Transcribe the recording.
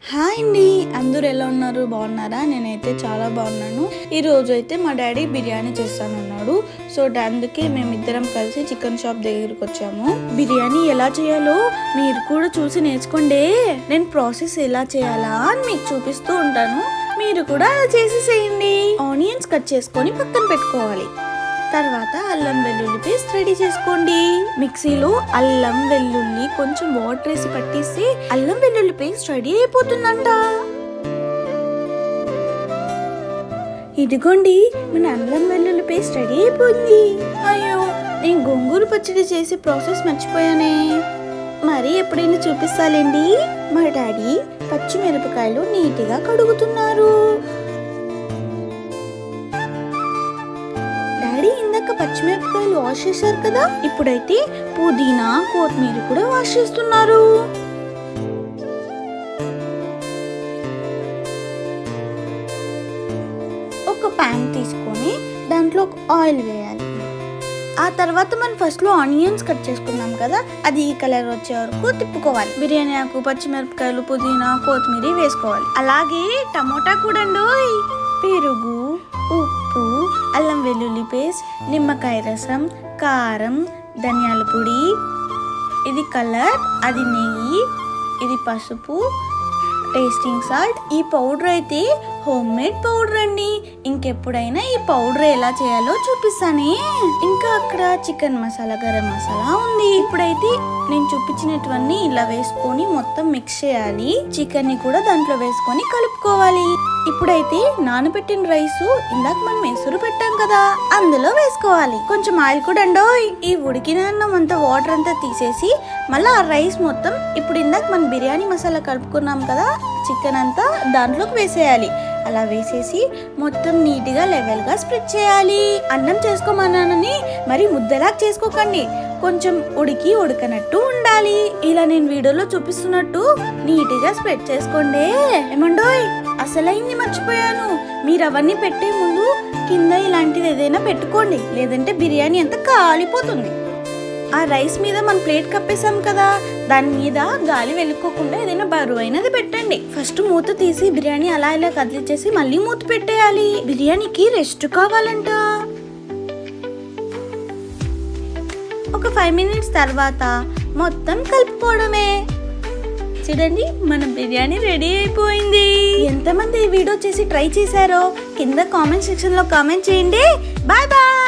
Hi అండి, అందరూ ఎలా ఉన్నారు? బాగున్నారా? నేనైతే చాలా బాగున్నాను. ఈ రోజు అయితే మా డాడీ బిర్యానీ చేస్తానన్నాడు. సో అందుకే మేమిద్దరం కలిసి చికెన్ షాప్ దగ్గరికి వచ్చాము. బిర్యానీ ఎలా చేయాలో మీరు కూడా చూసి నేర్చుకోండి. నేను ప్రాసెస్ ఎలా చేయాలా అని మీకు చూపిస్తూ ఉంటాను. మీరు కూడా అలా చేసేసేయండి. ఆనియన్స్ కట్ చేసుకొని పక్కన పెట్టుకోవాలి. తర్వాత అల్లం వెల్లుల్లి పేస్ట్ రెడీ చేసుకోండి. మిక్సీలో అల్లం వెల్లుల్లి కొంచెం వాటర్ వేసి పట్టేసి అల్లం వెల్లుల్లి పేస్ట్ రెడీ అయిపోతుందంట. ఇదిగోండి, మన అల్లం వెల్లుల్లి పేస్ట్ రెడీ అయిపోయింది. అయ్యో, నేను గోంగూర పచ్చడి చేసే ప్రాసెస్ మర్చిపోయానే. మరి ఎప్పుడైనా చూపిస్తాలేండి. మా డాడీ పచ్చిమిరపకాయలు నీట్గా కడుగుతున్నారు. ఇందాక పచ్చిమిరపకాయలు వాష్ చేశారు కదా, ఇప్పుడైతే పుదీనా కొత్తిమీర కూడా వాష్ చేస్తున్నారు. ఒక ప్యాన్ తీసుకొని దాంట్లో ఆయిల్ వేయాలి. ఆ తర్వాత మనం ఫస్ట్ లో ఆనియన్స్ కట్ చేసుకున్నాం కదా, అది ఈ కలర్ వచ్చే వరకు తిప్పుకోవాలి. బిర్యానీ ఆకు, పచ్చిమిరపకాయలు, పుదీనా, కొత్తిమీర వేసుకోవాలి. అలాగే టమోటా కూడా, పెరుగు, ఉప్పు, అల్లం వెల్లుల్లి పేస్ట్, నిమ్మకాయ రసం, కారం, ధనియాల పొడి, ఇది కలర్, అది నెయ్యి, ఇది పసుపు, టేస్టింగ్ సాల్ట్. ఈ పౌడర్ అయితే హోమ్ మేడ్ పౌడర్ అండి. ఇంకెప్పుడైనా ఈ పౌడర్ ఎలా చేయాలో చూపిస్తానే. ఇంకా అక్కడ చికెన్ మసాలా, గరం మసాలా ఉంది. ఇప్పుడైతే నేను చూపించినటువన్నీ ఇలా వేసుకొని మొత్తం మిక్స్ చేయాలి. చికెన్ ని కూడా దాంట్లో వేసుకొని కలుపుకోవాలి. ఇప్పుడైతే నానబెట్టిన రైస్ ఇందాక మనం ఎసురు పెట్టాం కదా, అందులో వేసుకోవాలి. కొంచెం ఆయిల్ కూడా ఈ ఉడికిన అన్నం అంతా వాటర్ అంతా తీసేసి మళ్ళీ ఆ రైస్ మొత్తం ఇప్పుడు ఇందాక మనం బిర్యానీ మసాలా కలుపుకున్నాం కదా, చికెన్ అంతా దాంట్లోకి వేసేయాలి. అలా వేసేసి మొత్తం నీట్గా లెవెల్గా స్ప్రెడ్ చేయాలి. అన్నం చేసుకోమన్నానని మరి ముద్దలా చేసుకోకండి, కొంచెం ఉడకనట్టు ఉండాలి. ఇలా నేను వీడియోలో చూపిస్తున్నట్టు నీట్గా స్ప్రెడ్ చేసుకోండి. ఏమండోయ్, అసలైంది మర్చిపోయాను. మీరు అవన్నీ పెట్టే ముందు కింద ఇలాంటిది ఏదైనా పెట్టుకోండి, లేదంటే బిర్యానీ అంతా కాలిపోతుంది. ఆ రైస్ మీద మనం ప్లేట్ కప్పేసాం కదా, దాని మీద గాలి వెళ్ళుకోకుండా ఏదైనా బరువైనది పెట్టండి. ఫస్ట్ మూత తీసి బిర్యానీ అలా ఇలా కదిలిచ్చేసి మళ్ళీ మూత పెట్టేయాలి. బిర్యానీకి రెస్ట్ కావాలంట. ఒక 5 మినిట్స్ తర్వాత మొత్తం కలుపుకోవడమే. చూడండి, మన బిర్యానీ రెడీ అయిపోయింది. ఎంతమంది ఈ వీడియో చేసి ట్రై చేశారో కింద కామెంట్ సెక్షన్ లో కామెంట్ చేయండి. Bye bye.